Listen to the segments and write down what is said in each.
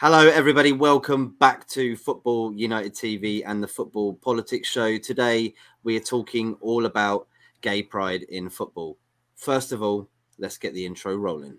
Hello, everybody. Welcome back to Football United TV and the Football Politics Show. Today, we are talking all about gay pride in football. First of all, let's get the intro rolling.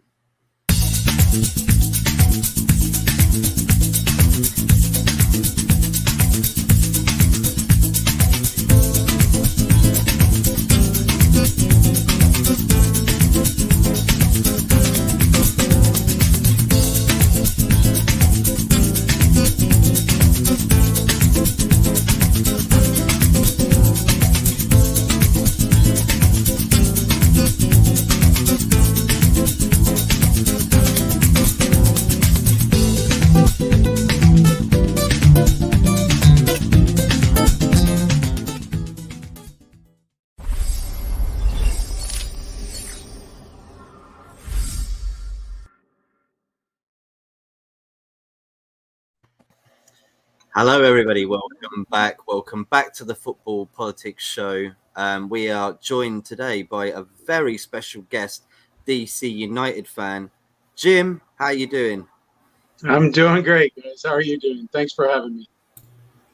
Hello, everybody. Welcome back. Welcome back to the Football Politics Show. We are joined today by a very special guest, DC United fan. Jim, how are you doing? I'm doing great, guys. How are you doing? Thanks for having me.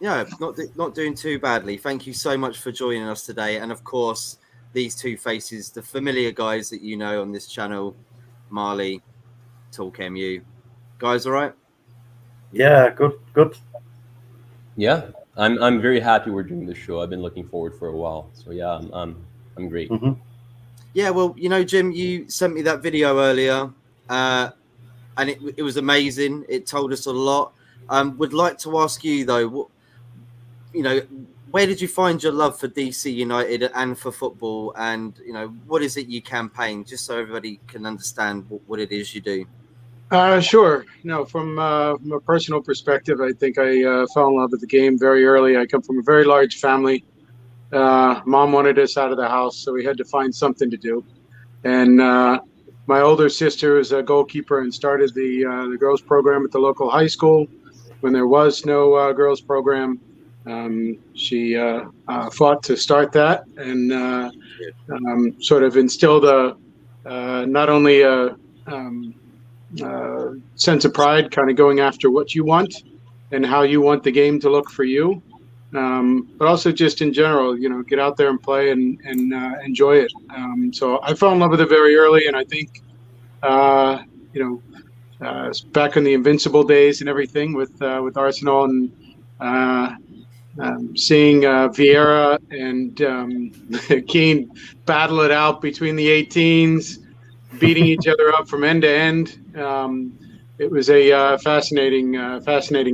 Yeah, not doing too badly. Thank you so much for joining us today. And of course, these two faces, the familiar guys that you know on this channel, Marley, Talk MU. Guys, all right? Yeah, good. Yeah, I'm very happy we're doing this show. I've been looking forward for a while. So yeah, I'm great. Mm-hmm. Yeah, well, you know, Jim, you sent me that video earlier, and it was amazing. It told us a lot. Would like to ask you though, where did you find your love for DC United and for football, and what is it you campaign, just so everybody can understand what it is you do? Sure. No, from a personal perspective, I think I fell in love with the game very early. I come from a very large family. Mom wanted us out of the house, so we had to find something to do. And my older sister is a goalkeeper and started the girls program at the local high school. When there was no girls program, she fought to start that and sort of instilled not only a sense of pride, kind of going after what you want and how you want the game to look for you, but also just in general, get out there and play and enjoy it. So I fell in love with it very early, and I think back in the Invincible days and everything with Arsenal and seeing Vieira and Keane battle it out between the 18s, beating each other up from end to end. It was a fascinating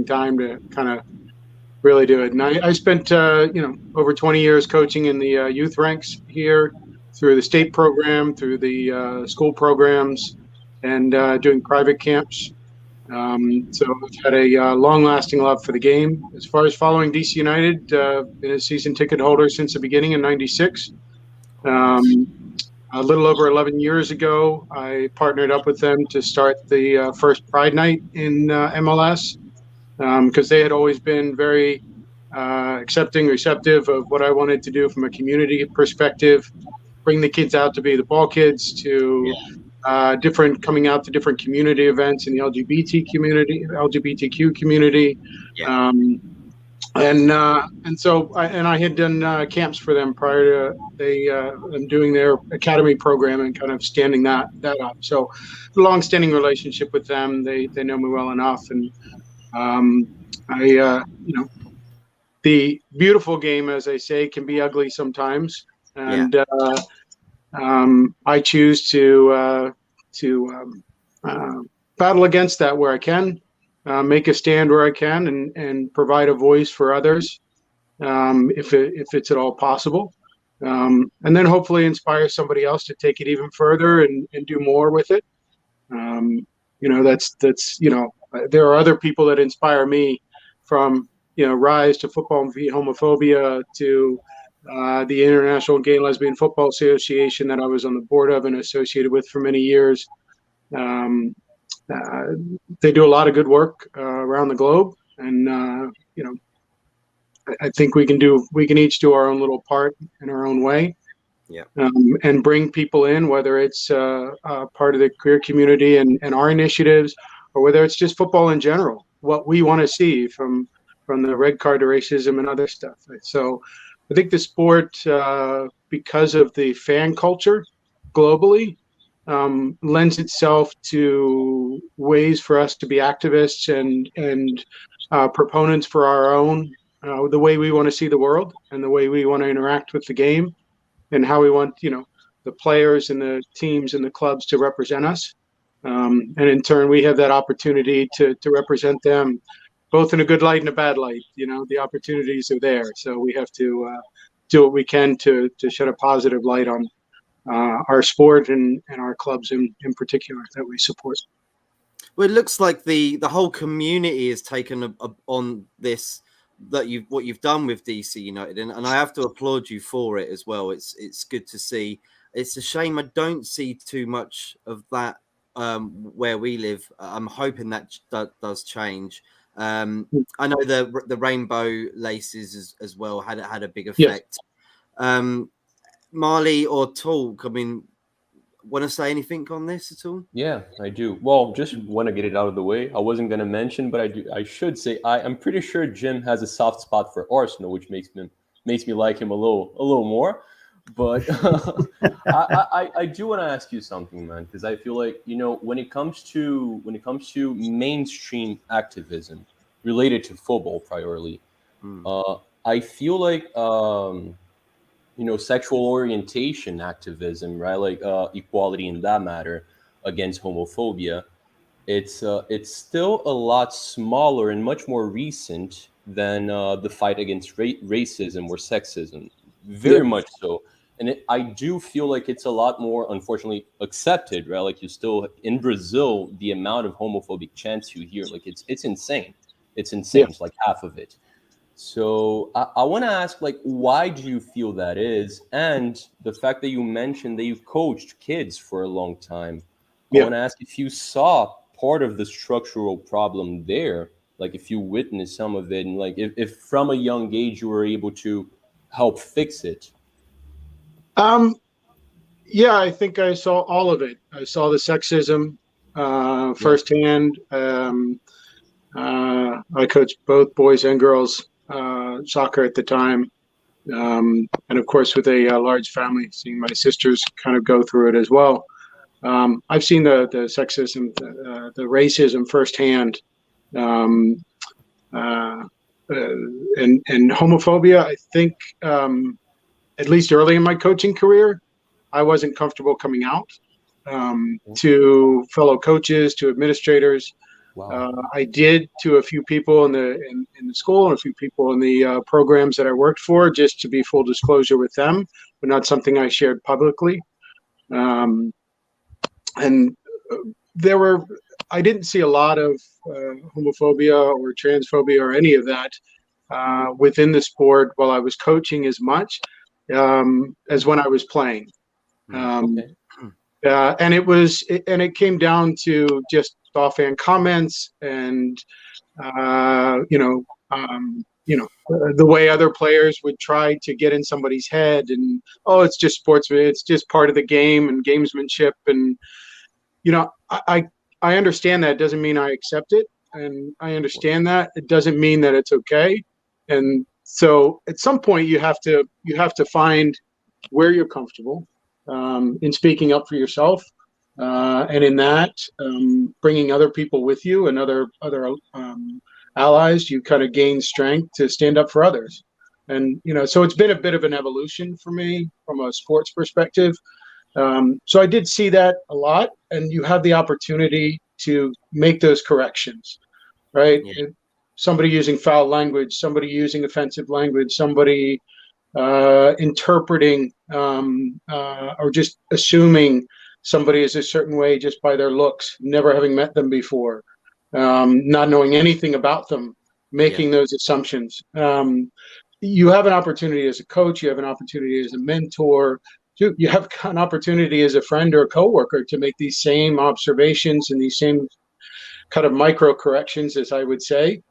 time to kind of really do it. And I spent over 20 years coaching in the youth ranks here, through the state program, through the school programs, and doing private camps. So I've had a long-lasting love for the game. As far as following DC United, been a season ticket holder since the beginning in '96. A little over 11 years ago, I partnered up with them to start the first Pride Night in MLS, because they had always been very accepting, receptive of what I wanted to do from a community perspective, bring the kids out to be the ball kids, to coming out to different community events in the LGBTQ community. Yeah. And so I had done camps for them prior to them doing their academy program and kind of standing that up. So long-standing relationship with them. They know me well enough, and the beautiful game, as I say, can be ugly sometimes, and I choose to battle against that where I can. Make a stand where I can, and provide a voice for others, if it's at all possible, and then hopefully inspire somebody else to take it even further and do more with it. There are other people that inspire me, from Rise to Football and Homophobia to the International Gay and Lesbian Football Association that I was on the board of and associated with for many years. They do a lot of good work around the globe, and I think we can each do our own little part in our own way. Yeah. And bring people in, whether it's part of the queer community and our initiatives, or whether it's just football in general, what we want to see from the red card to racism and other stuff. So I think the sport, because of the fan culture globally, lends itself to ways for us to be activists and proponents for our own, the way we want to see the world and the way we want to interact with the game, and how we want, the players and the teams and the clubs to represent us. And in turn, we have that opportunity to represent them both in a good light and a bad light. The opportunities are there. So we have to do what we can to shed a positive light on our sport and our clubs in particular that we support. Well, it looks like the whole community has taken on this, what you've done with DC United, and I have to applaud you for it as well. It's good to see. It's a shame I don't see too much of that where we live. I'm hoping that does change. I know the rainbow laces as well had a big effect. Yes. Marley or Talk, I mean, want to say anything on this at all? Yeah, I do. Well, just want to get it out of the way. I wasn't going to mention, but I should say I'm pretty sure Jim has a soft spot for Arsenal, which makes me like him a little more. But I do want to ask you something, man, because I feel like, when it comes to mainstream activism related to football primarily, I feel like sexual orientation activism, right? Like equality in that matter against homophobia. It's still a lot smaller and much more recent than the fight against racism or sexism. Very much so. And I do feel like it's a lot more, unfortunately, accepted, right? Like, you still, in Brazil, the amount of homophobic chants you hear, like, it's insane. It's insane. Yeah. It's like half of it. So I want to ask, like, why do you feel that is? And the fact that you mentioned that you've coached kids for a long time, I want to ask if you saw part of the structural problem there, like if you witnessed some of it, and like if from a young age you were able to help fix it. Yeah, I think I saw all of it. I saw the sexism firsthand. I coached both boys and girls soccer at the time. And of course, with a large family, seeing my sisters kind of go through it as well. I've seen the sexism, the racism firsthand. And homophobia, I think, at least early in my coaching career, I wasn't comfortable coming out to fellow coaches, to administrators. Wow. I did to a few people in the school and a few people in the programs that I worked for, just to be full disclosure with them, but not something I shared publicly. And I didn't see a lot of homophobia or transphobia or any of that within the sport while I was coaching as much as when I was playing. And it came down to just offhand comments and the way other players would try to get in somebody's head, and it's just sportsman, it's just part of the game and gamesmanship, and I understand that. It doesn't mean I accept it, and I understand that it doesn't mean that it's okay. And so at some point you have to find where you're comfortable in speaking up for yourself, and in that bringing other people with you and other allies. You kind of gain strength to stand up for others. And so it's been a bit of an evolution for me from a sports perspective. So I did see that a lot, and you have the opportunity to make those corrections, right? Yeah. Somebody using foul language, somebody using offensive language, somebody interpreting or just assuming somebody is a certain way just by their looks, never having met them before, not knowing anything about them, making those assumptions. You have an opportunity as a coach, you have an opportunity as a mentor, you have an opportunity as a friend or a coworker to make these same observations and these same kind of micro corrections, as I would say.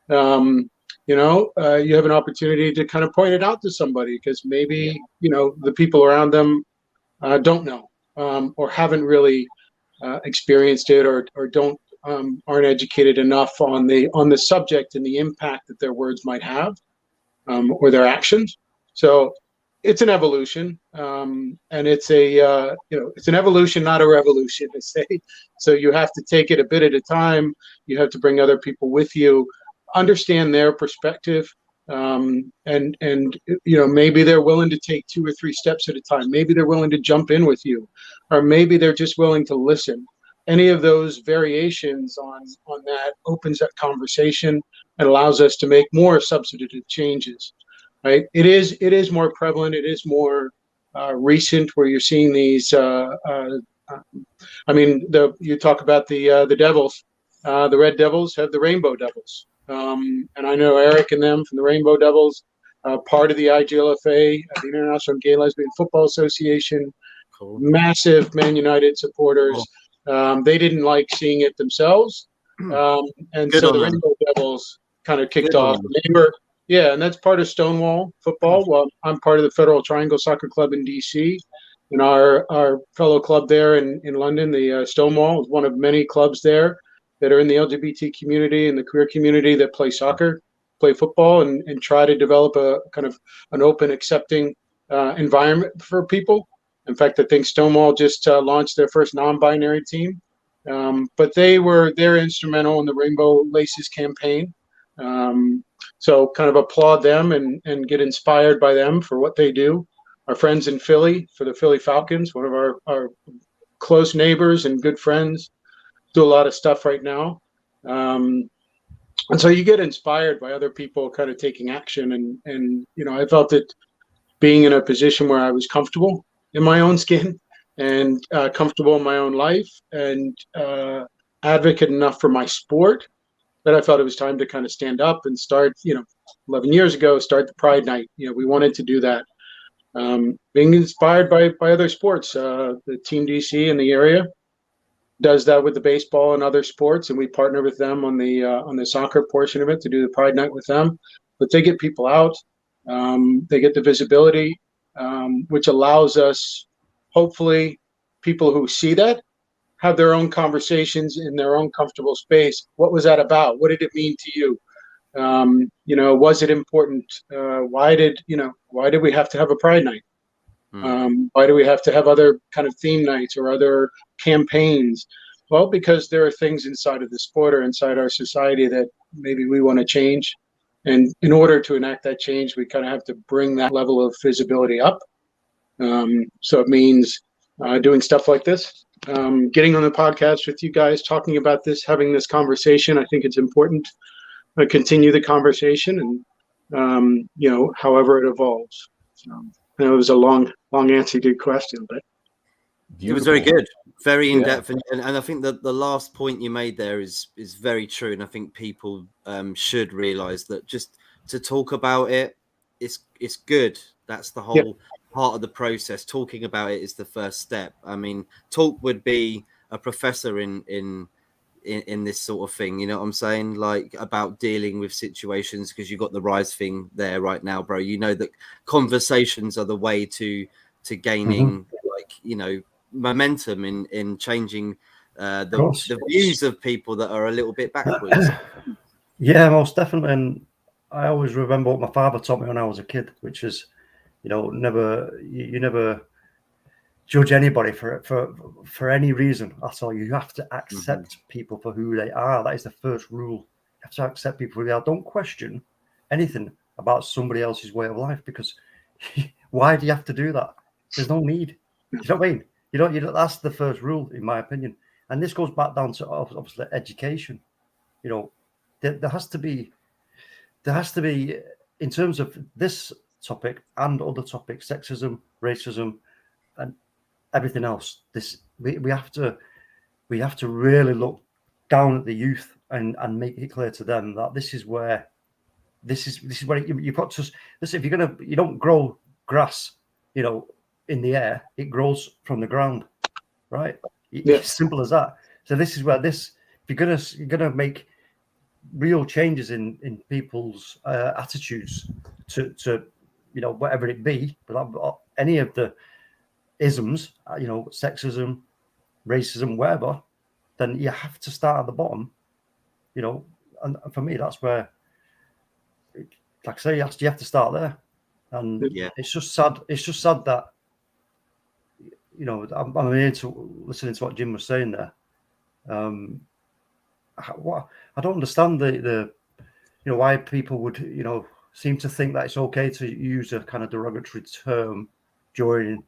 You have an opportunity to kind of point it out to somebody, because maybe, the people around them don't know or haven't really experienced it, or don't aren't educated enough on the subject and the impact that their words might have, or their actions. So it's an evolution, and it's it's an evolution, not a revolution, I say. So you have to take it a bit at a time. You have to bring other people with you, understand their perspective, and maybe they're willing to take 2 or 3 steps at a time. Maybe they're willing to jump in with you, or maybe they're just willing to listen. Any of those variations on that opens that conversation and allows us to make more substantive changes. Right? It is more prevalent. It is more recent, where you're seeing these. You talk about the Devils. The Red Devils have the Rainbow Devils, and I know Eric and them from the Rainbow Devils, part of the IGLFA, the International Gay Lesbian Football Association. Cool. Massive Man United supporters. Cool. They didn't like seeing it themselves, and so the Rainbow Devils kind of kicked off. Yeah, and that's part of Stonewall football. Well, I'm part of the Federal Triangle Soccer Club in D.C., and our fellow club there in London, the Stonewall, is one of many clubs there that are in the LGBT community and the queer community that play soccer, play football, and try to develop a kind of an open, accepting environment for people. In fact, I think Stonewall just launched their first non-binary team, but they're instrumental in the Rainbow Laces campaign. So kind of applaud them and get inspired by them for what they do. Our friends in Philly, for the Philly Falcons, one of our close neighbors and good friends, do a lot of stuff right now. And so you get inspired by other people kind of taking action. And I felt that being in a position where I was comfortable in my own skin and comfortable in my own life and advocate enough for my sport, that I felt it was time to kind of stand up and start, 11 years ago, start the Pride Night. We wanted to do that. Being inspired by other sports, the Team DC in the area does that with the baseball and other sports, and we partner with them on the soccer portion of it to do the Pride Night with them. But they get people out, they get the visibility, which allows us, hopefully, people who see that have their own conversations in their own comfortable space. What was that about? What did it mean to you? Was it important? Why did we have to have a Pride Night? Why do we have to have other kind of theme nights or other campaigns? Well, because there are things inside of the sport or inside our society that maybe we want to change. And in order to enact that change, we kind of have to bring that level of visibility up. So it means doing stuff like this. Getting on the podcast with you guys, talking about this, having this conversation. I think it's important to continue the conversation and, however it evolves. So, it was a long answer to your question, but Beautiful. It was very good, very in depth. And I think that the last point you made there is very true. And I think people should realize that just to talk about it, it's good. That's the whole part of the process. Talking about it is the first step. I mean, talk would be a professor in this sort of thing, you know what I'm saying, like about dealing with situations, because you've got the rise thing there right now, bro. That conversations are the way to gaining momentum in changing the views of people that are a little bit backwards. Yeah, most definitely. And I always remember what my father taught me when I was a kid, which is never judge anybody for any reason at all. You have to accept people for who they are. That is the first rule. You have to accept people for who they are. Don't question anything about somebody else's way of life, because why do you have to do that? There's no need. You know what I mean? You don't. That's the first rule, in my opinion. And this goes back down to obviously education. There has to be, in terms of this topic and other topics, sexism, racism, and everything else. We have to really look down at the youth and make it clear to them that this is where you've got to listen. If you don't grow grass, in the air, it grows from the ground, right? It's simple as that. So this is where if you're gonna make real changes in people's attitudes to whatever it be, but any of the isms, sexism, racism, whatever, then you have to start at the bottom, you know. And for me, that's where, like I say, you have to start there. And it's just sad. It's just sad that, you know, I'm listening to what Jim was saying there. I don't understand the you know, why people would, you know, seem to think that it's okay to use a kind of derogatory term during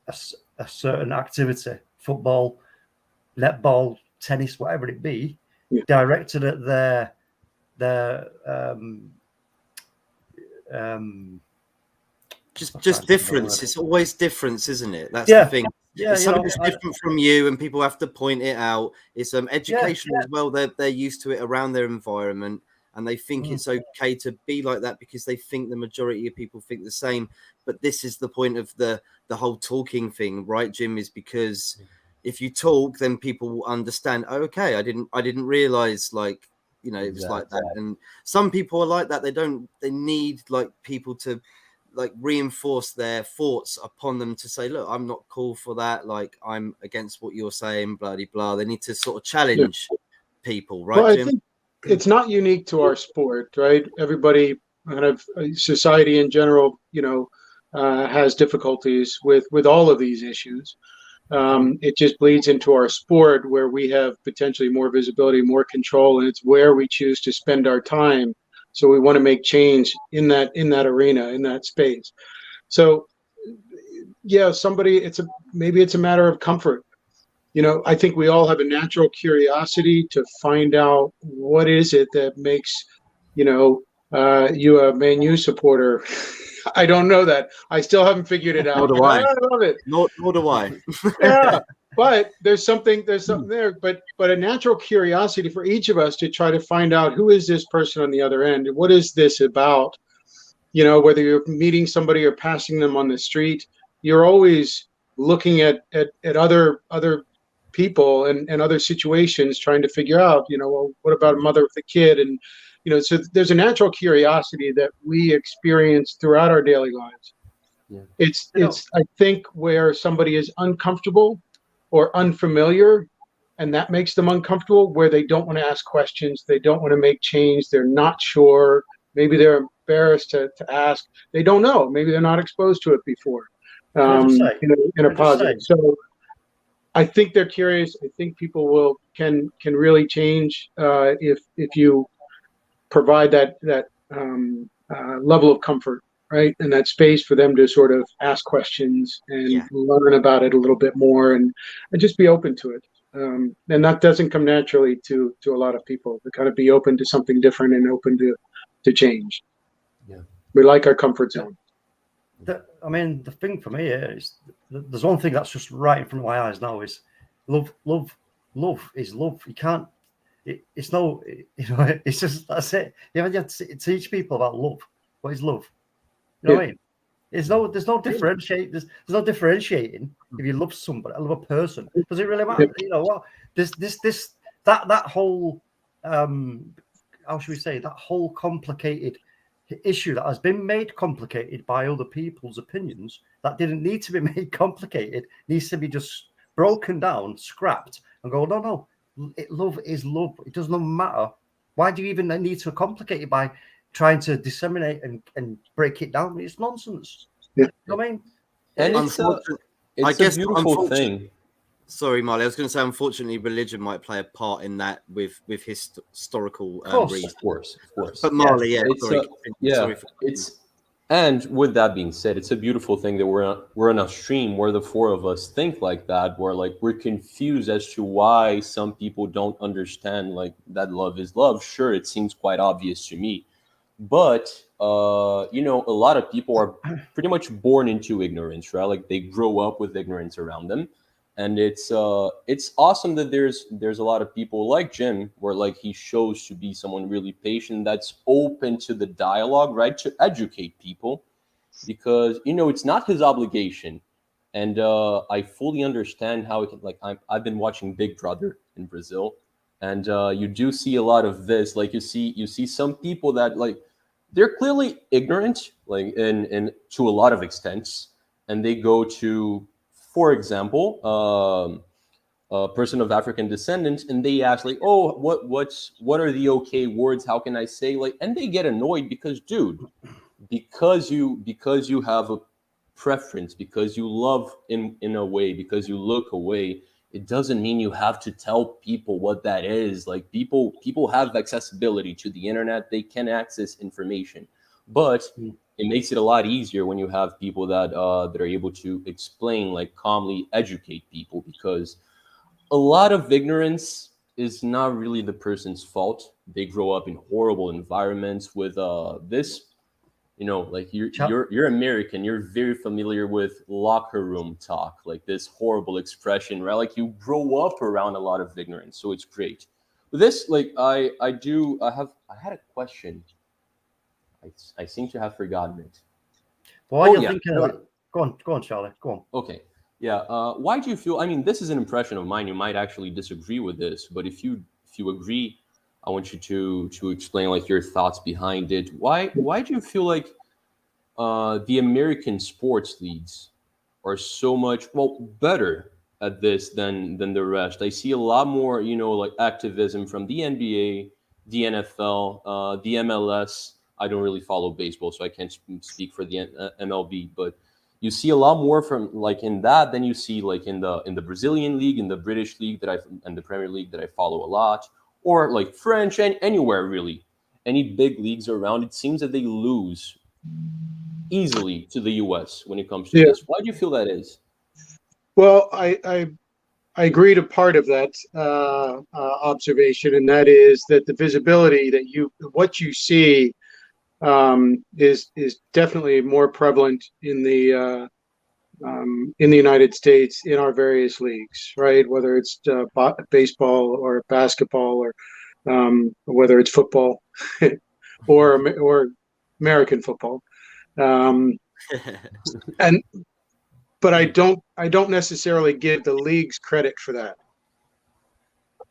a certain activity, football, netball, tennis, whatever it be, directed at their just difference. It's always difference, isn't it? That's the thing. If something's different from you and people have to point it out, it's education as well. They're used to it around their environment, and they think it's okay to be like that because they think the majority of people think the same. But this is the point of the whole talking thing, right, Jim? Is because if you talk, then people will understand. Oh, okay, I didn't realize, like, you know, it was like that. And some people are like that. They need like people to like reinforce their thoughts upon them to say, look, I'm not cool for that. Like, I'm against what you're saying, blah, blah, blah. They need to sort of challenge people, right, well, Jim? I think it's not unique to our sport, right? Everybody, kind of society in general, you know, has difficulties with all of these issues. It just bleeds into our sport where we have potentially more visibility, more control, and it's where we choose to spend our time. So we want to make change in that arena, in that space. So yeah, maybe it's a matter of comfort. You know, I think we all have a natural curiosity to find out what is it that makes, you know, you a Man U supporter. I don't know that. I still haven't figured it out. Nor do I. I love it. Nor do I. Yeah, but there's something there. But a natural curiosity for each of us to try to find out who is this person on the other end, and what is this about? You know, whether you're meeting somebody or passing them on the street, you're always looking at other people and other situations, trying to figure out, you know, well, what about a mother with a kid? And, you know, so there's a natural curiosity that we experience throughout our daily lives. Yeah. It's I think where somebody is uncomfortable or unfamiliar, and that makes them uncomfortable, where they don't want to ask questions, they don't want to make change, they're not sure, maybe they're embarrassed to ask, they don't know, maybe they're not exposed to it before, in a positive. So I think they're curious. I think people can really change if you provide that level of comfort, right, and that space for them to sort of ask questions and learn about it a little bit more, and just be open to it. And that doesn't come naturally to a lot of people. To kind of be open to something different and open to change. Yeah, we like our comfort zone. I mean, the thing for me is there's one thing that's just right in front of my eyes now is love. Love is love. You can't. It's no. You know. It's just that's it. You have to teach people about love. What is love? You know what I mean? There's no differentiate. There's no differentiating if you love somebody. I love a person. Does it really matter? You know what? That whole how should we say, that whole complicated issue that has been made complicated by other people's opinions that didn't need to be made complicated, needs to be just broken down, scrapped, and go, no, love is love. It doesn't matter. Why do you even need to complicate it by trying to disseminate and break it down? It's nonsense. Yeah. You know what I mean? And it's a beautiful thing. Sorry, Marley. I was going to say, unfortunately, religion might play a part in that with historical reasons. Of course. But Marley, and with that being said, it's a beautiful thing that we're on a stream where the four of us think like that, where like we're confused as to why some people don't understand like that love is love. Sure, it seems quite obvious to me, but you know, a lot of people are pretty much born into ignorance, right? Like they grow up with ignorance around them. And it's awesome that there's a lot of people like Jim, where like he shows to be someone really patient, that's open to the dialogue, right, to educate people, because you know it's not his obligation, and I fully understand how it can. Like I've been watching Big Brother in Brazil, and you do see a lot of this. Like you see some people that like they're clearly ignorant, like in to a lot of extents, and they go to, for example, a person of African descent, and they ask like, oh, what are the okay words? How can I say, like, and they get annoyed because, dude, because you have a preference, because you love in a way, because you look away, it doesn't mean you have to tell people what that is. Like, people have accessibility to the internet, they can access information, but it makes it a lot easier when you have people that are able to explain, like, calmly educate people, because a lot of ignorance is not really the person's fault. They grow up in horrible environments with this, like you're American, you're very familiar with locker room talk, like this horrible expression, right? Like, you grow up around a lot of ignorance, so it's great. But this, like, I had a question. I seem to have forgotten it. Why do you think that? Go on, Charlie. Go on. Okay. Yeah. Why do you feel? I mean, this is an impression of mine. You might actually disagree with this, but if you agree, I want you to explain, like, your thoughts behind it. Why do you feel like the American sports leagues are so much better at this than the rest? I see a lot more, like, activism from the NBA, the NFL, the MLS. I don't really follow baseball, so I can't speak for the MLB, but you see a lot more from, like, in that than you see, like, in the Brazilian league, in the British league and the Premier League that I follow a lot, or like French, and anywhere really, any big leagues around. It seems that they lose easily to the US when it comes to this. Why do you feel that is? Well, I agree to part of that observation, and that is that the visibility that what you see is definitely more prevalent in the United States in our various leagues, right? Whether it's baseball or basketball, or whether it's football or American football, but I don't necessarily give the leagues credit for that.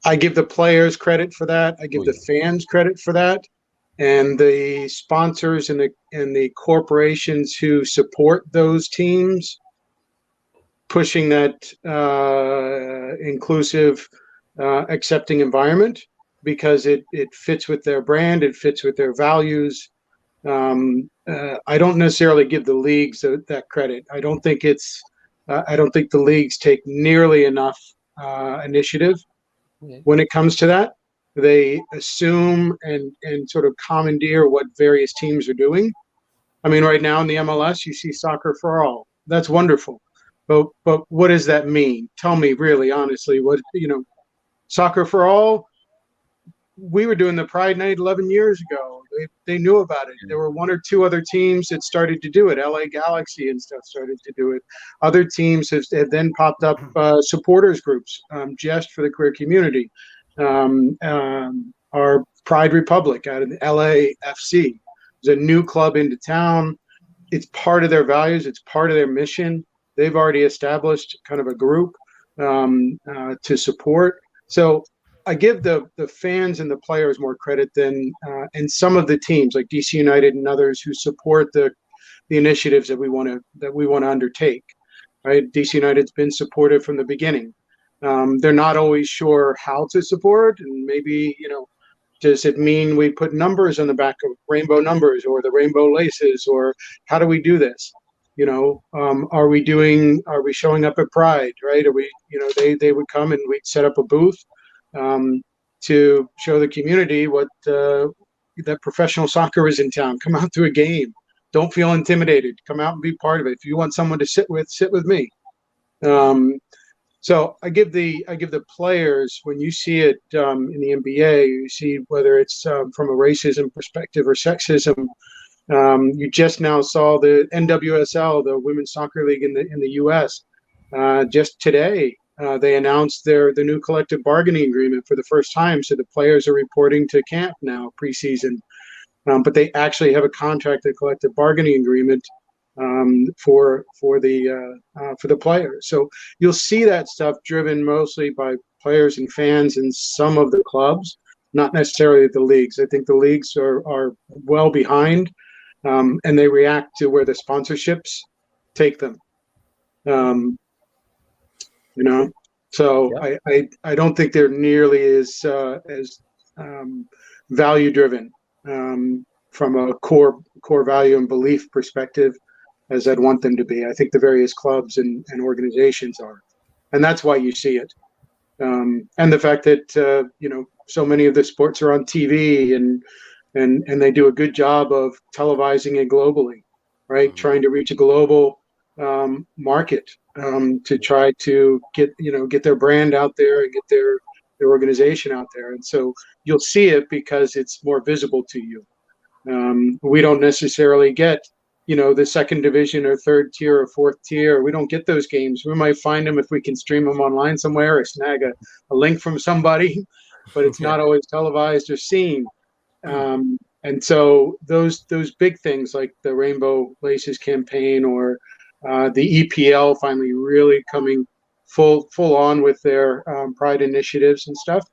I give the players credit for that. I give the fans credit for that. And the sponsors and the corporations who support those teams, pushing that inclusive, accepting environment, because it fits with their brand, it fits with their values. I don't necessarily give the leagues that credit. I don't think the leagues take nearly enough initiative when it comes to that. They assume and sort of commandeer what various teams are doing. I mean, right now in the MLS, you see soccer for all. That's wonderful. But what does that mean? Tell me really honestly, soccer for all, we were doing the Pride Night 11 years ago. They knew about it. There were one or two other teams that started to do it. LA Galaxy and stuff started to do it. Other teams have then popped up supporters groups, just for the queer community. Our Pride Republic out of the LAFC is a new club into town. It's part of their values. It's part of their mission. They've already established kind of a group to support. So I give the fans and the players more credit than and some of the teams like DC United and others who support the initiatives that we want to undertake. Right, DC United's been supportive from the beginning. They're not always sure how to support, and maybe, does it mean we put numbers on the back of rainbow numbers or the rainbow laces, or how do we do this? Are we showing up at Pride, right? Are we, they would come and we'd set up a booth to show the community what that professional soccer is in town. Come out to a game. Don't feel intimidated. Come out and be part of it. If you want someone to sit with me. So I give the players, when you see it in the NBA, you see whether it's from a racism perspective or sexism. You just now saw the NWSL, the Women's Soccer League in the U.S. Just today, they announced the new collective bargaining agreement for the first time. So the players are reporting to camp now preseason, but they actually have a contract, a collective bargaining agreement for the players. So you'll see that stuff driven mostly by players and fans in some of the clubs, not necessarily the leagues. I think the leagues are well behind, and they react to where the sponsorships take them. So I don't think they're nearly as value driven from a core value and belief perspective as I'd want them to be. I think the various clubs and organizations are, and that's why you see it. And the fact that so many of the sports are on TV and they do a good job of televising it globally, right? Mm-hmm. Trying to reach a global market to try to get their brand out there and get their organization out there. And so you'll see it because it's more visible to you. We don't necessarily get the second division or third tier or fourth tier. We don't get those games. We might find them if we can stream them online somewhere or snag a link from somebody, but it's not always televised or seen. And so those big things like the Rainbow Laces campaign or the EPL finally really coming full on with their Pride initiatives and stuff.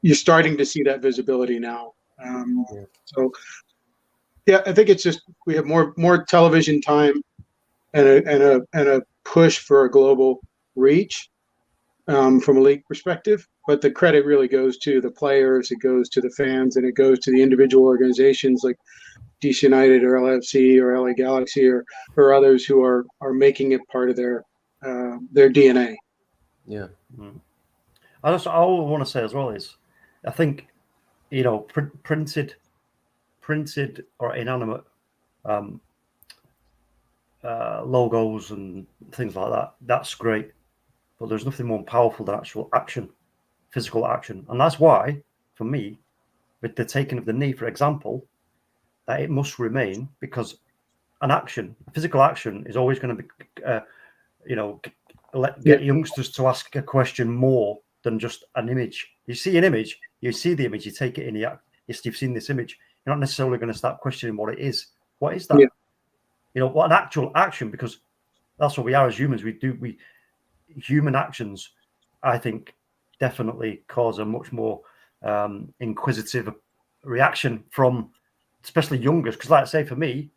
You're starting to see that visibility now. So yeah, I think it's just we have more television time and a push for a global reach from a league perspective. But the credit really goes to the players, it goes to the fans, and it goes to the individual organizations like DC United or LFC or LA Galaxy or others who are making it part of their DNA. Yeah. Mm. All I want to say as well is, I think, printed or inanimate logos and things like that, that's great. But there's nothing more powerful than actual action, physical action. And that's why, for me, with the taking of the knee, for example, that it must remain, because a physical action is always going to be, get youngsters to ask a question more than just an image. You see an image, you see the image, you take it in the act. Yes, you've seen this image. You're not necessarily going to start questioning what it is. What is that? Yeah. What an actual action, because that's what we are as humans. Human actions, I think, definitely cause a much more inquisitive reaction from especially youngers. Because, like I say, for me,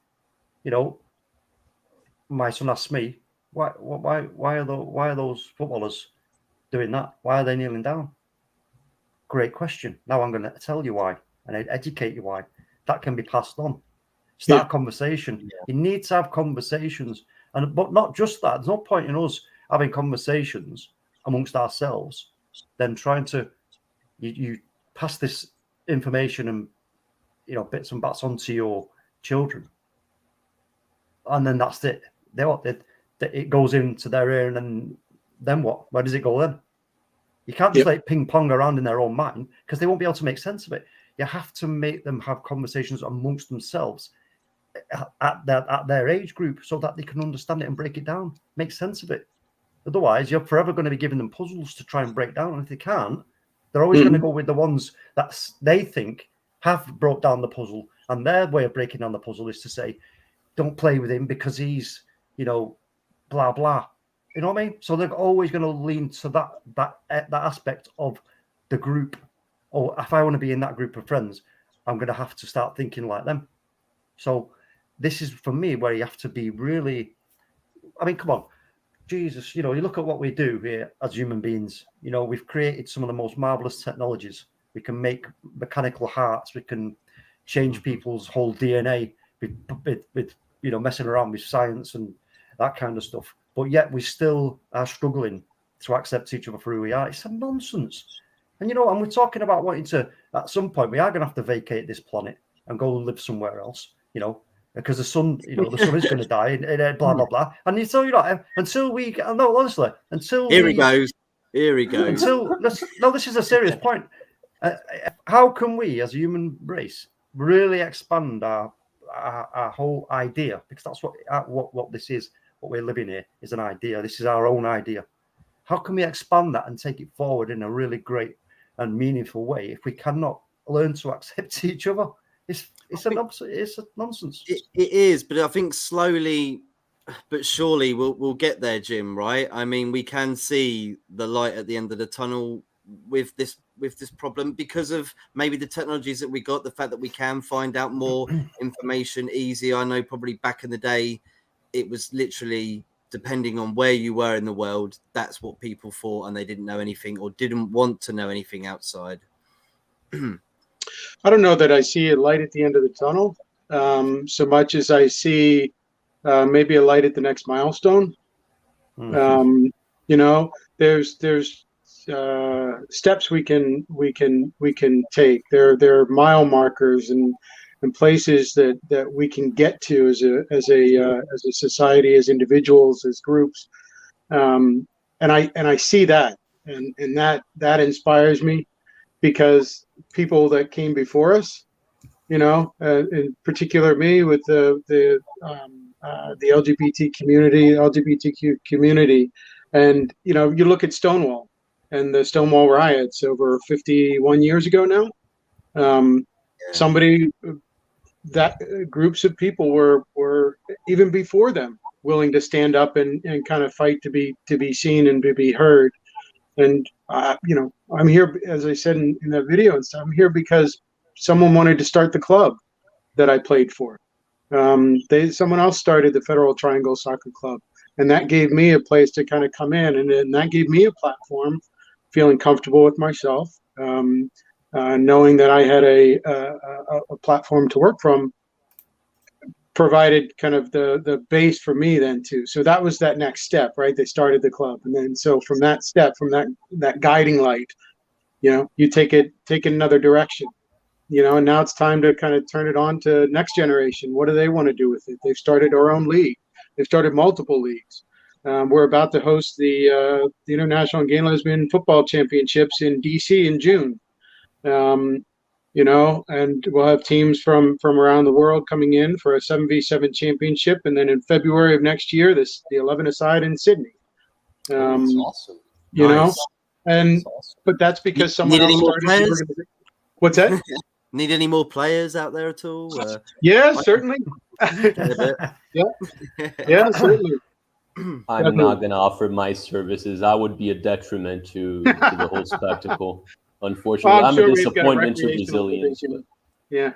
my son asks me, why are those footballers doing that? Why are they kneeling down? Great question. Now I'm going to tell you why and educate you why. That can be passed on. Start a conversation. Yeah. You need to have conversations, but not just that. There's no point in us having conversations amongst ourselves, then trying to you pass this information and bits and bats onto your children, and then that's it. It goes into their ear, and then what? Where does it go then? You can't just let it ping pong around in their own mind, because they won't be able to make sense of it. You have to make them have conversations amongst themselves at their age group, so that they can understand it and break it down, make sense of it. Otherwise, you're forever going to be giving them puzzles to try and break down. And if they can't, they're always going to go with the ones that they think have brought down the puzzle. And their way of breaking down the puzzle is to say, don't play with him because he's, blah, blah. You know what I mean? So they're always going to lean to that aspect of the group. Or if I want to be in that group of friends, I'm going to have to start thinking like them. So this is, for me, where you have to be really, come on. Jesus, you look at what we do here as human beings. We've created some of the most marvelous technologies. We can make mechanical hearts. We can change people's whole DNA with messing around with science and that kind of stuff. But yet we still are struggling to accept each other for who we are. It's a nonsense. And and we're talking about wanting to, at some point, we are going to have to vacate this planet and go and live somewhere else. Because the sun, the sun is going to die, and blah blah blah. And until we get, no, honestly, here he goes. This is a serious point. How can we, as a human race, really expand our whole idea? Because that's what this is. What we're living here is an idea. This is our own idea. How can we expand that and take it forward in a really great and meaningful way if we cannot learn to accept each other? It's a nonsense. It is, but I think slowly but surely we'll get there, Jim. Right? I mean, we can see the light at the end of the tunnel with this problem because of maybe the technologies that we got, the fact that we can find out more information easy. I know probably back in the day, it was literally depending on where you were in the world, that's what people thought, and they didn't know anything or didn't want to know anything outside. I don't know that I see a light at the end of the tunnel, so much as I see maybe a light at the next milestone. You know, there's steps we can take. There are mile markers and places that we can get to as a society, as individuals, as groups, and I see that, and that inspires me, because people that came before us, you know, in particular me with the LGBTQ community, and you know, you look at Stonewall and the Stonewall riots over 51 years ago now. Somebody that groups of people were even before them willing to stand up and kind of fight to be seen and to be heard. And you know, I'm here, as I said in that video and stuff, I'm here because someone wanted to start the club that I played for. Someone else started the Federal Triangle Soccer Club, and that gave me a place to kind of come in, and that gave me a platform, feeling comfortable with myself, knowing that I had a platform to work from, provided kind of the base for me then too. So that was that next step, right? They started the club, and then so from that step, from that guiding light, you know, you take it another direction, you know, and now it's time to kind of turn it on to next generation. What do they want to do with it? They've started our own league. They've started multiple leagues. We're about to host the International Gay and Lesbian Football Championships in DC in June. You know, and we'll have teams from around the world coming in for a 7v7 championship, and then in February of next year, the 11-a-side in Sydney. That's awesome. You Nice. know, and awesome. but that's because someone Need else any more started the players? organization. What's that? Need any more players out there at all? Yeah, certainly. Yeah, certainly. I'm not going to offer my services. I would be a detriment to the whole spectacle. Unfortunately, I'm sure a we've got disappointment to recreational Brazilians. division. Yeah,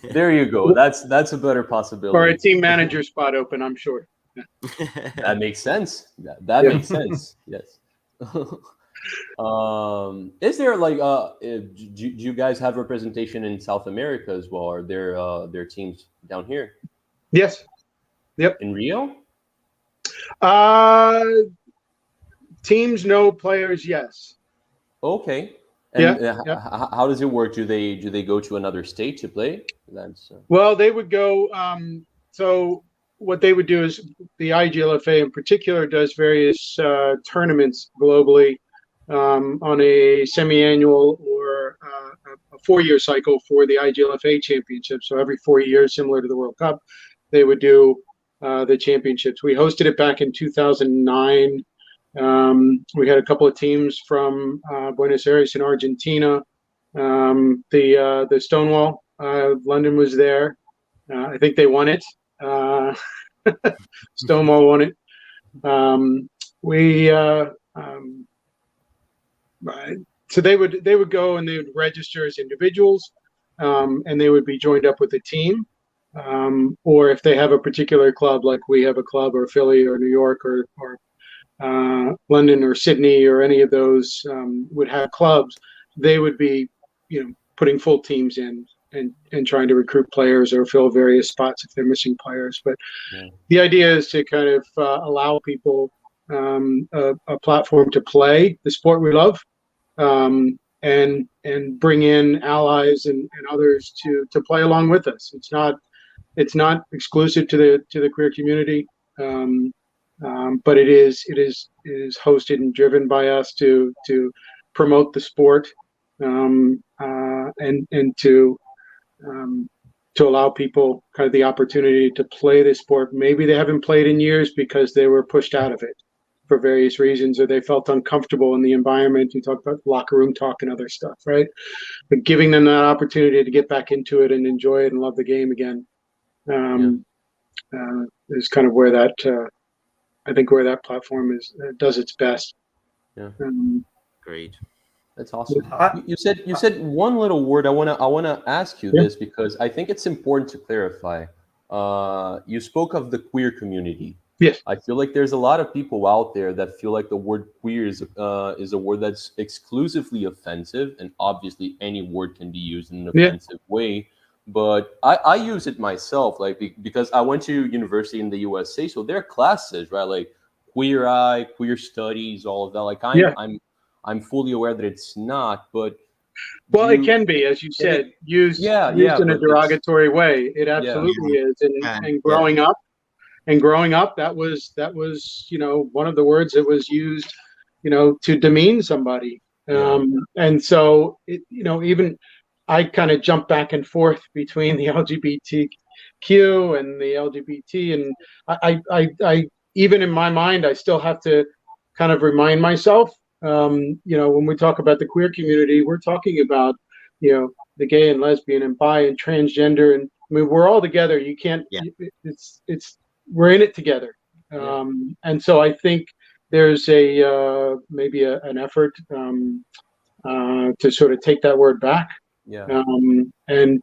But there you go. That's a better or a possibility. team manager spot open, I'm sure. That makes sense. That Yeah. makes sense. Yes. Is there like do you guys have representation in South America as well? Are there teams down here Yes. Yep. in Rio? Teams, no. Players, yes. Okay. And Yeah. how does it work? Do they go to another state to play? That's Well, they would go. So what they would do is the IGLFA in particular does various tournaments globally on a semi-annual or a 4-year cycle for the IGLFA championship. So every 4 years, similar to the World Cup, they would do the championships. We hosted it back in 2009. We had a couple of teams from Buenos Aires in Argentina. The Stonewall, London was there. I think they won it. Stonewall won it. So they would go and they would register as individuals, and they would be joined up with a team. Or if they have a particular club, like we have a club, or Philly or New York or London or Sydney or any of those would have clubs, they would be, you know, putting full teams in and trying to recruit players or fill various spots if they're missing players. But the idea is to kind of allow people a platform to play the sport we love, and bring in allies and others to play along with us. It's not exclusive to the queer community. But it is hosted and driven by us to promote the sport, and to allow people kind of the opportunity to play this sport. Maybe they haven't played in years because they were pushed out of it for various reasons, or they felt uncomfortable in the environment. You talk about locker room talk and other stuff, right? But giving them that opportunity to get back into it and enjoy it and love the game again is kind of where that. I think where that platform does its best. Yeah. Agreed. That's awesome. You said one little word. I wanna ask you this because I think it's important to clarify. You spoke of the queer community, Yes. I feel like there's a lot of people out there that feel like the word queer is a word that's exclusively offensive, and obviously any word can be used in an Yeah. offensive way. But I use it myself, like because I went to university in the USA, so there are classes, right? Like queer eye, queer studies, all of that. Like Yeah. I'm fully aware that it's not, but Well, it can be, as you and said, used yeah, in a but it's derogatory way. It yeah, absolutely is. And And yeah, growing up, that was one of the words that was used, to demean somebody. yeah, And so even I kind of jump back and forth between the LGBTQ and the LGBT, and I even in my mind, I still have to kind of remind myself, when we talk about the queer community, we're talking about, the gay and lesbian and bi and transgender, and I mean, we're all together. You can't. yeah, It's we're in it together. yeah, And so I think there's maybe an effort to sort of take that word back, yeah. and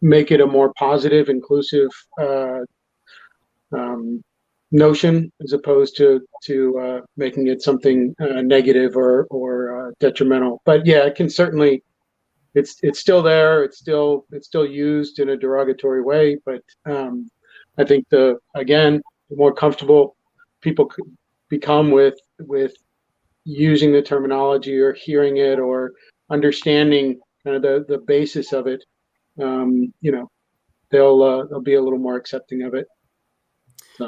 make it a more positive, inclusive notion, as opposed to making it something negative or detrimental. But yeah, it can certainly. It's still there. It's still used in a derogatory way. But I think the more comfortable people could become with using the terminology or hearing it or understanding kind of the basis of it, they'll be a little more accepting of it.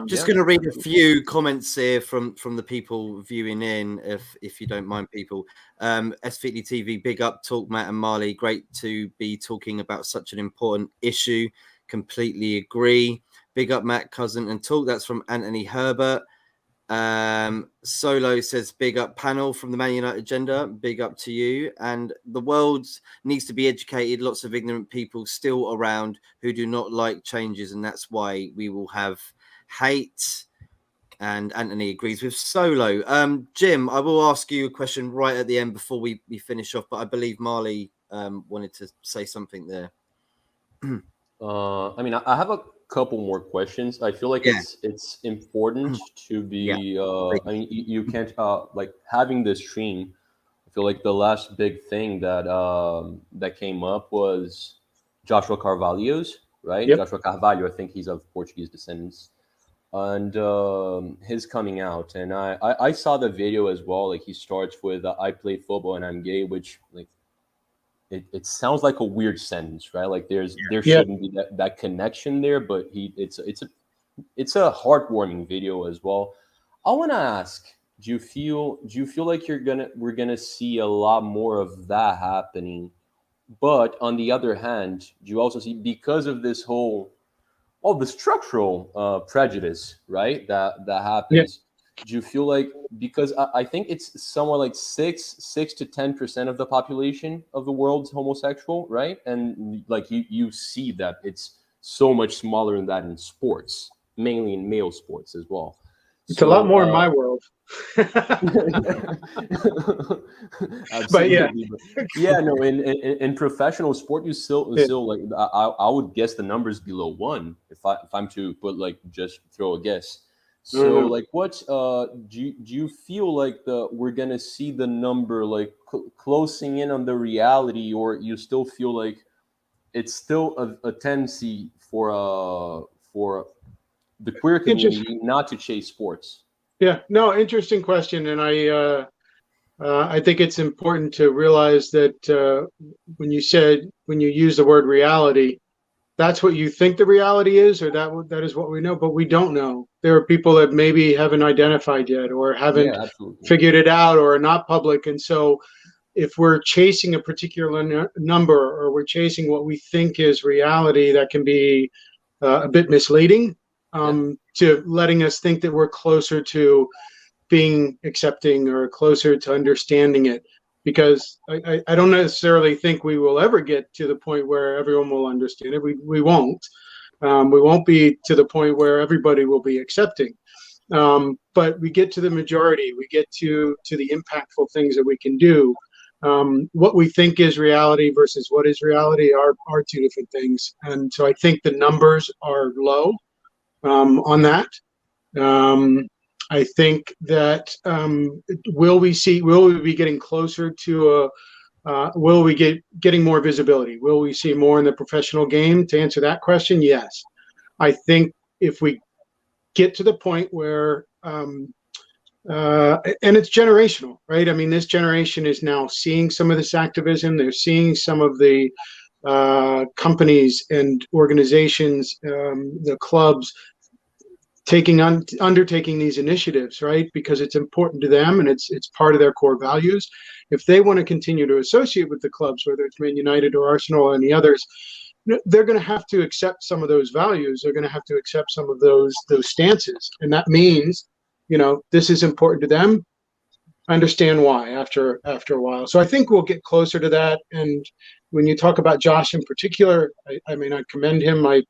just going to read a few comments here from the people viewing in, if you don't mind, people. SVT TV, big up, Talk Matt and Marley. Great to be talking about such an important issue. Completely agree. Big up, Matt, Cousin and Talk. That's from Anthony Herbert. Solo says, big up panel from the Man United Agenda. Big up to you. And the world needs to be educated. Lots of ignorant people still around who do not like changes, and that's why we will have hate. And Anthony agrees with Solo. Jim, I will ask you a question right at the end before we finish off, but I believe Marley wanted to say something there. I mean, I have a couple more questions. I feel like it's important to be. I mean, you can't like having this stream. I feel like the last big thing that that came up was Joshua Carvalho's, right? Yep. Joshua Carvalho. I think he's of Portuguese descendants, and his coming out. And I saw the video as well. Like he starts with "I play football and I'm gay," which like. It sounds like a weird sentence, right? Like there shouldn't be that connection there, but it's a heartwarming video as well. I want to ask, do you feel like we're gonna see a lot more of that happening? But on the other hand, do you also see, because of this whole the structural prejudice, right? That happens. Do you feel like, because I think it's somewhere like 6 to 10% of the population of the world's homosexual, right? And like you see that it's so much smaller than that in sports, mainly in male sports as well. It's a lot more in my world. But yeah, no. In professional sport, you still like I would guess the numbers below 1 if I'm to put like just throw a guess. So like, what do you feel like we're gonna see the number like closing in on the reality, or you still feel like it's still a tendency for the queer community not to chase sports? Yeah, no, interesting question, and I think it's important to realize that when you use the word reality, that's what you think the reality is, or that is what we know, but we don't know. There are people that maybe haven't identified yet, or haven't figured it out, or are not public. And so if we're chasing a particular number, or we're chasing what we think is reality, that can be a bit misleading to letting us think that we're closer to being accepting or closer to understanding it. Because I don't necessarily think we will ever get to the point where everyone will understand it. We won't. We won't be to the point where everybody will be accepting. But we get to the majority. We get to the impactful things that we can do. What we think is reality versus what is reality are two different things. And so I think the numbers are low. on that. I think that will we be getting closer to will we getting more visibility? Will we see more in the professional game? To answer that question, yes. I think if we get to the point where and it's generational, right? I mean, this generation is now seeing some of this activism. They're seeing some of the companies and organizations, the clubs, undertaking these initiatives, right? Because it's important to them and it's part of their core values. If they want to continue to associate with the clubs, whether it's Man United or Arsenal or any others, they're going to have to accept some of those values. They're going to have to accept some of those stances, and that means, this is important to them. Understand why after a while. So I think we'll get closer to that. And when you talk about Josh in particular, I mean, I commend him. I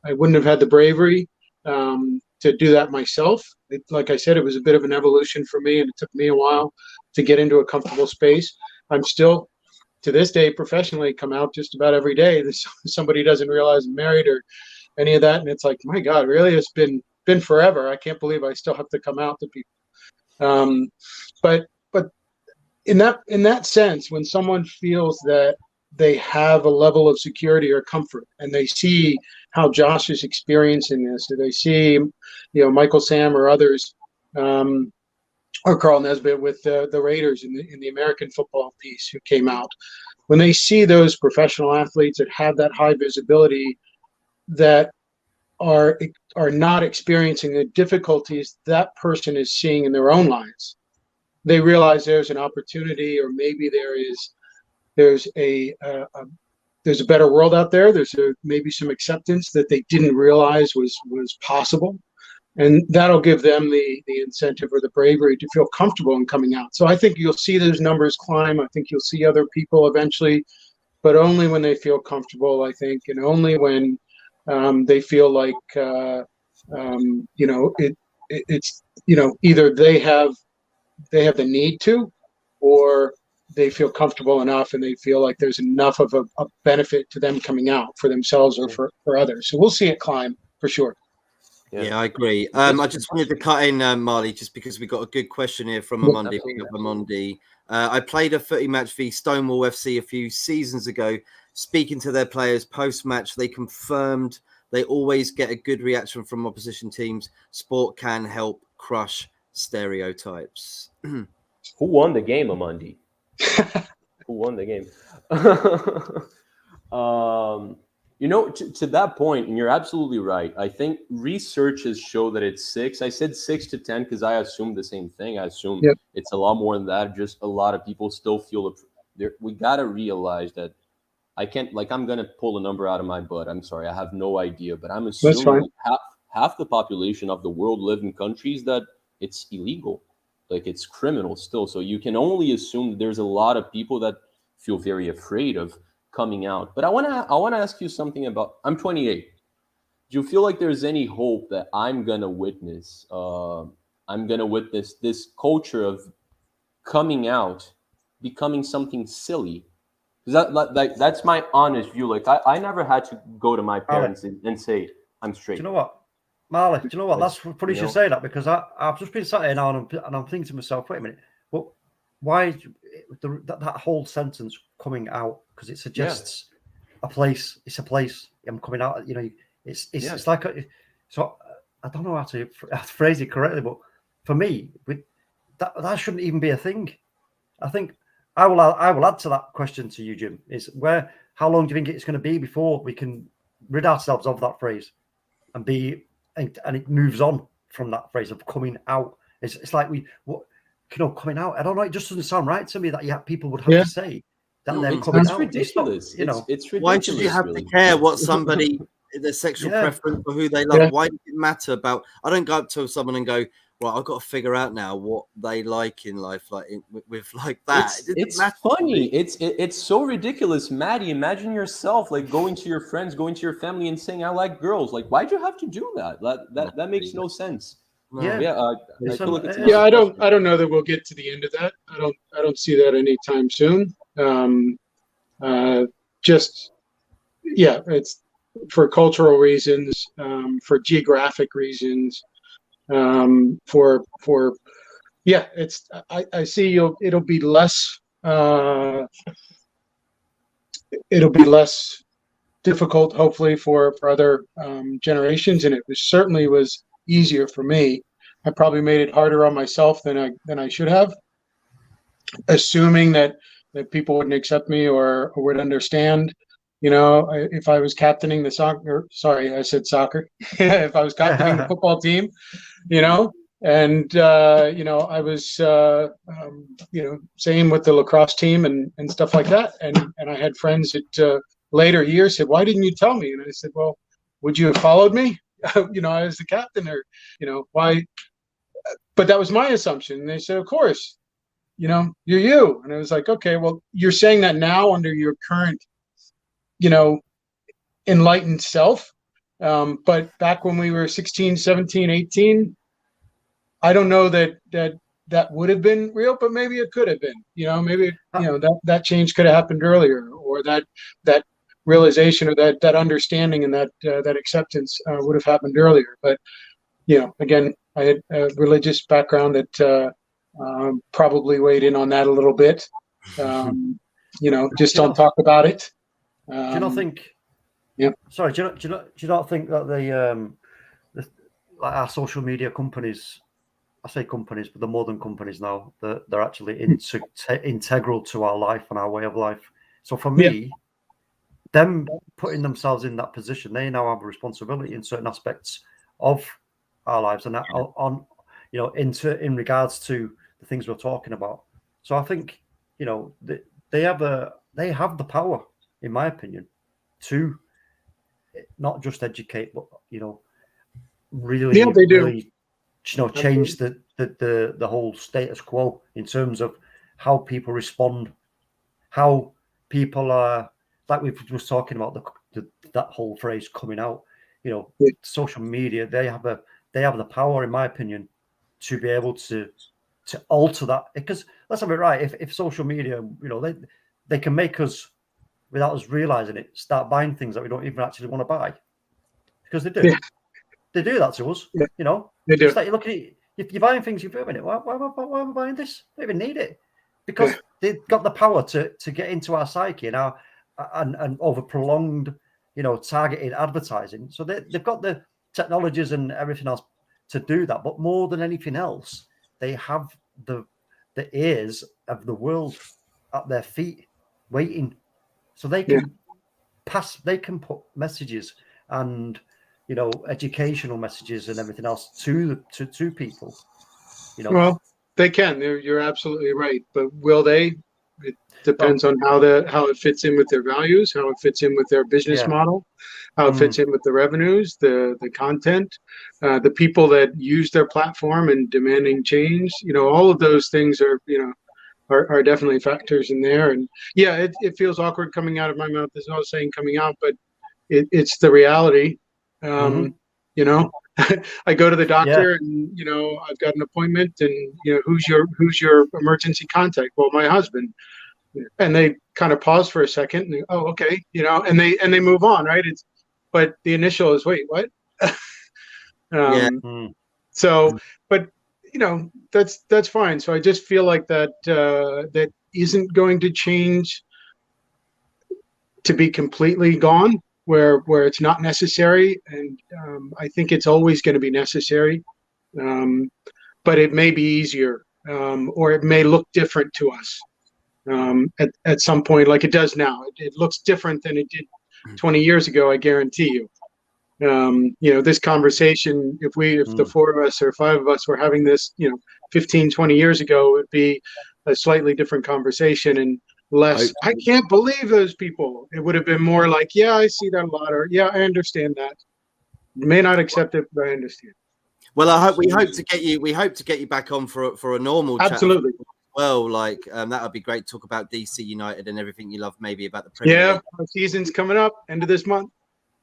wouldn't have had the bravery to do that myself. Like I said, it was a bit of an evolution for me, and it took me a while to get into a comfortable space. I'm still, to this day, professionally come out just about every day. Somebody doesn't realize I'm married or any of that, and it's like, my God, really, it's been forever. I can't believe I still have to come out to people. But in that sense, when someone feels that they have a level of security or comfort, and they see how Josh is experiencing this, or they see, Michael Sam or others, or Carl Nesbitt with the Raiders in the American football piece who came out, when they see those professional athletes that have that high visibility, that are not experiencing the difficulties that person is seeing in their own lives, they realize there's an opportunity, or maybe there's a better world out there. There's maybe some acceptance that they didn't realize was possible, and that'll give them the incentive or the bravery to feel comfortable in coming out. So I think you'll see those numbers climb. I think you'll see other people eventually, but only when they feel comfortable, I think, and only when they feel like it's either they have the need to, or they feel comfortable enough and they feel like there's enough of a benefit to them coming out for themselves or for others. So we'll see it climb for sure. Yeah, I agree. I just wanted to cut in, Marley, just because we got a good question here from Amundi. I played a footy match v Stonewall FC a few seasons ago. Speaking to their players post-match, they confirmed they always get a good reaction from opposition teams. Sport can help crush stereotypes. Who won the game, Amundi? Who won the game? To that point, and you're absolutely right. I think researches show that it's 6. I said 6 to 10 because I assumed the same thing. I assume it's a lot more than that. Just a lot of people still feel we got to realize that I can't, I'm going to pull a number out of my butt. I'm sorry. I have no idea, but I'm assuming half the population of the world live in countries that it's illegal. It's criminal still. So you can only assume that there's a lot of people that feel very afraid of coming out. But I want to ask you something about, I'm 28. Do you feel like there's any hope that I'm going to witness this culture of coming out becoming something silly? Because that's my honest view. I never had to go to my parents and say, I'm straight. Do you know what? Marley, do you know what? That's funny you should say that, because I've just been sat here now and I'm thinking to myself, wait a minute, well, why that whole sentence coming out? Because it suggests a place. It's a place. I'm coming out. It's like so. I don't know how to phrase it correctly, but for me, that shouldn't even be a thing. I think I will add to that question to you, Jim. Is how long do you think it's going to be before we can rid ourselves of that phrase and it moves on from that phrase of coming out? It's like coming out. I don't know. It just doesn't sound right to me that people would have to say that they're coming out. Ridiculous. It's ridiculous. Why should you have to care what somebody, their sexual preference or who they love? Why does it matter about? I don't go up to someone and go, well, I've got to figure out now what they like in life, with that. It's funny. It's so ridiculous, Maddie. Imagine yourself going to your friends, going to your family, and saying, "I like girls." Why'd you have to do that? That makes no sense. I don't know that we'll get to the end of that. I don't see that anytime soon. for cultural reasons, for geographic reasons, for yeah, it's I see it'll be less difficult, hopefully, for other generations, and it certainly was easier for me. I probably made it harder on myself than I should have, assuming that people wouldn't accept me or would understand. You know, if I was captaining the soccer, sorry, I said soccer. If I was captaining the football team, you know, and you know, I was you know, same with the lacrosse team and stuff like that. And I had friends that later years said, "Why didn't you tell me?" And I said, "Well, would you have followed me? You know, I was the captain, or you know, why?" But that was my assumption. And they said, "Of course, you know, you're you." And I was like, "Okay, well, you're saying that now under your current, you know, enlightened self. But back when we were 16, 17, 18, I don't know that would have been real, but maybe it could have been, you know, maybe, you know, that change could have happened earlier, or that realization, or that understanding, and that acceptance would have happened earlier." But, you know, again, I had a religious background that probably weighed in on that a little bit. You know, just don't talk about it. Do you not think? Yeah. Sorry. Do you not think that the like our social media companies, I say companies, but they're more than companies now. They're actually integral to our life and our way of life. So for me, them putting themselves in that position, they now have a responsibility in certain aspects of our lives, and that on, you know, in regards to the things we're talking about. So I think, you know, they have the power, in my opinion, to not just educate, but, you know, really, they do. really, you know, change the whole status quo in terms of how people respond, how people are, like we were talking about that whole phrase coming out. You know, social media, they have the power, in my opinion, to be able to alter that. Because let's have it right, if social media, you know, they can make us, without us realizing it, start buying things that we don't even actually want to buy, because they do. Yeah. They do that to us. Yeah. You know, they do. It's like you're looking at, if you're buying things, you're doing it. Why am I buying this? I don't even need it, because they've got the power to get into our psyche and over prolonged, you know, targeted advertising. So they've got the technologies and everything else to do that. But more than anything else, they have the ears of the world at their feet, waiting, so they can they can put messages and, you know, educational messages and everything else to people. You know, well, they can. You're absolutely right. But will they? It depends on how it fits in with their values, how it fits in with their business model, how it fits in with the revenues, the content, the people that use their platform and demanding change. You know, all of those things are, you know, are definitely factors in there. And yeah, it feels awkward coming out of my mouth. There's no saying coming out, but it's the reality. You know, I go to the doctor and, you know, I've got an appointment, and, you know, who's your emergency contact? Well, my husband. And they kind of pause for a second and they, oh, okay, you know, and they move on, right? But the initial is, wait, what? So, but, you know, that's fine. So I just feel like that isn't going to change to be completely gone, where it's not necessary. And I think it's always going to be necessary, but it may be easier, or it may look different to us at some point, like it does now. It looks different than it did 20 years ago, I guarantee you. You know, this conversation, if the four of us or five of us were having this, you know, 15, 20 years ago, it would be a slightly different conversation, and less, I can't believe those people. It would have been more like, yeah, I see that a lot, or yeah, I understand that. You may not accept it, but I understand. Well, we hope to get you back on for a normal chat. Absolutely. Well, like that would be great. Talk about DC United and everything you love, maybe about the Premier League. Our season's coming up end of this month.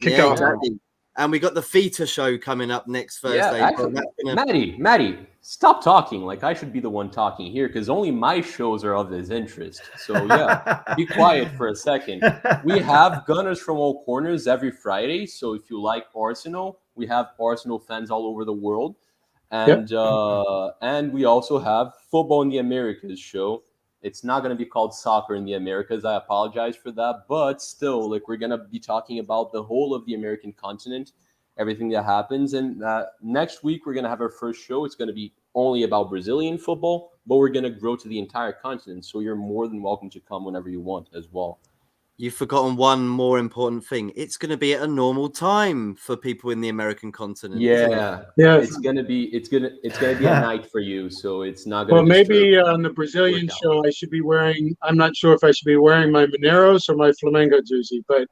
Kick off. Exactly. And we got the FITA show coming up next Thursday. Yeah, actually, Maddie, Stop talking. Like, I should be the one talking here because only my shows are of his interest. So yeah, be quiet for a second. We have Gunners from all corners every Friday. So if you like Arsenal, we have Arsenal fans all over the world. And and we also have Football in the Americas show. It's not going to be called Soccer in the Americas. I apologize for that. But still, like, we're going to be talking about the whole of the American continent, everything that happens. And next week, we're going to have our first show. It's going to be only about Brazilian football, but we're going to grow to the entire continent. So you're more than welcome to come whenever you want as well. You've forgotten one more important thing. It's going to be at a normal time for people in the American continent. Yeah. It's gonna be a night for you, so it's not gonna. Well, maybe on the Brazilian show, I should be wearing. I'm not sure if I should be wearing my Mineiros or my Flamengo jersey, but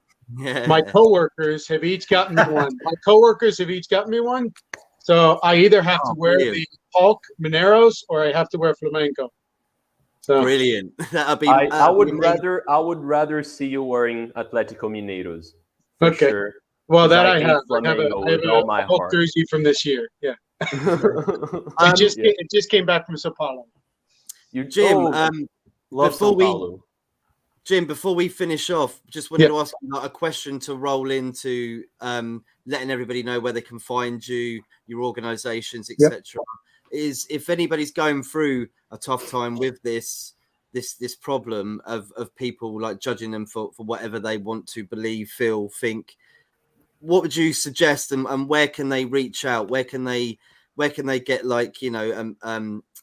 my coworkers have each gotten me one. So I either have to wear the Hulk Mineiros or I have to wear Flamengo. So brilliant. That'll be. I would rather see you wearing Atlético Mineiros. For sure. Well, that I have. I have a Hulk jersey from this year. Yeah. It just came back from Sao Paulo. Jim, before we finish off, just wanted to ask you a question to roll into letting everybody know where they can find you, your organizations, etc. Is if anybody's going through a tough time with this problem of people like judging them for whatever they want to believe, feel, think, what would you suggest, and where can they reach out? Where can they get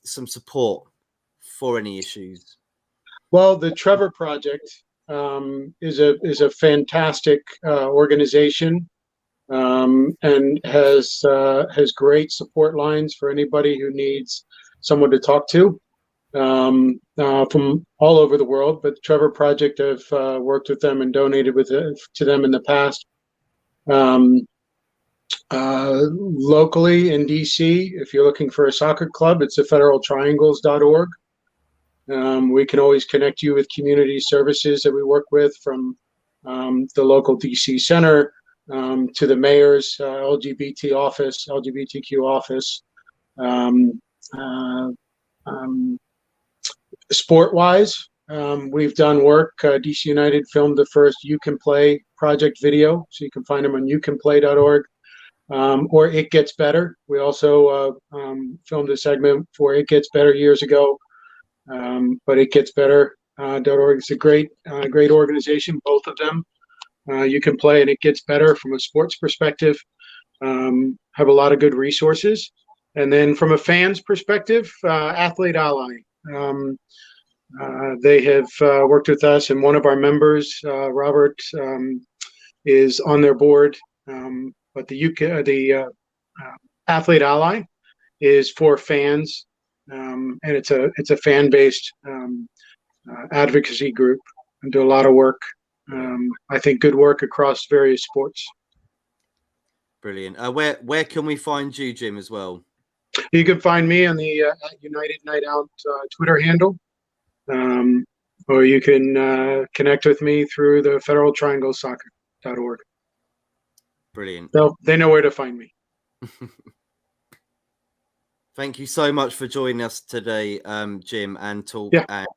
some support for any issues? Well, the Trevor Project is a fantastic organization, and has great support lines for anybody who needs someone to talk to from all over the world. But the Trevor Project, I've worked with them and donated to them in the past. Locally in DC, if you're looking for a soccer club, it's federaltriangles.org. We can always connect you with community services that we work with, from the local DC Center to the mayor's LGBTQ office. Sport-wise, we've done work. DC United filmed the first You Can Play project video, so you can find them on youcanplay.org. Or It Gets Better. We also filmed a segment for It Gets Better years ago. But It Gets Better.org is a great organization, both of them. You Can Play and It Gets Better from a sports perspective have a lot of good resources. And then from a fan's perspective, Athlete Ally. They have worked with us, and one of our members, Robert, is on their board. But the Athlete Ally is for fans. And it's a fan-based advocacy group, and do a lot of work. I think good work across various sports. Brilliant. Where can we find you, Jim, as well? You can find me on the United Night Out Twitter handle, or you can connect with me through the federaltrianglesoccer.org. Brilliant. They know where to find me. Thank you so much for joining us today, Jim, and talk. And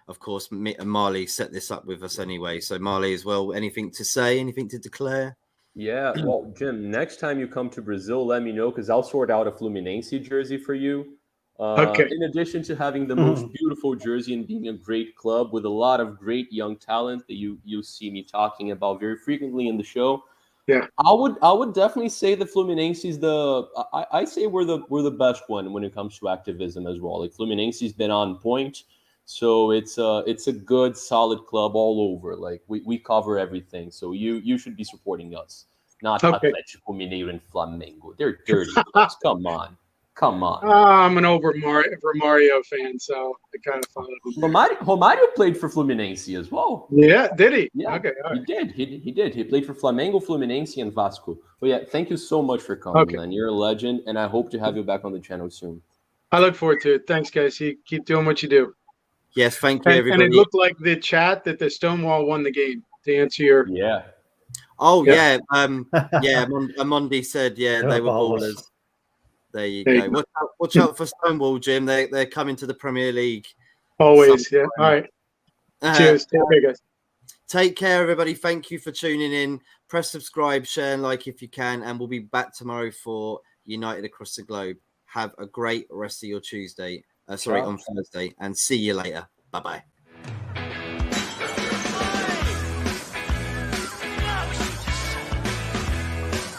of course, Marley set this up with us anyway. So Marley as well, anything to say, anything to declare? Yeah, well, Jim, next time you come to Brazil, let me know, because I'll sort out a Fluminense jersey for you. In addition to having the most beautiful jersey and being a great club with a lot of great young talent that you see me talking about very frequently in the show. Yeah, I would definitely say the Fluminense is I say we're the best one when it comes to activism as well. Like, Fluminense's been on point, so it's a good solid club all over. Like, we cover everything, so you should be supporting us, not Atlético Mineiro and Flamengo. They're dirty. Come on. I'm an over Romario fan, so I kind of followed him. Romario played for Fluminense as well. Yeah, did he? Yeah, okay, he did. He did. He played for Flamengo, Fluminense, and Vasco. But yeah, thank you so much for coming, man. You're a legend, and I hope to have you back on the channel soon. I look forward to it. Thanks, guys. Keep doing what you do. Yes, thank you, everybody. And it looked like the chat that the Stonewall won the game, to answer your... Yeah. Oh, yeah. Amondi said, they were ballers. There you There you go. Watch out for Stonewall, Jim. They're coming to the Premier League. Always, yeah. All right. Cheers. Take care, guys. Take care, everybody. Thank you for tuning in. Press subscribe, share, and like if you can. And we'll be back tomorrow for United Across the Globe. Have a great rest of your Tuesday. On Thursday. And see you later. Bye-bye.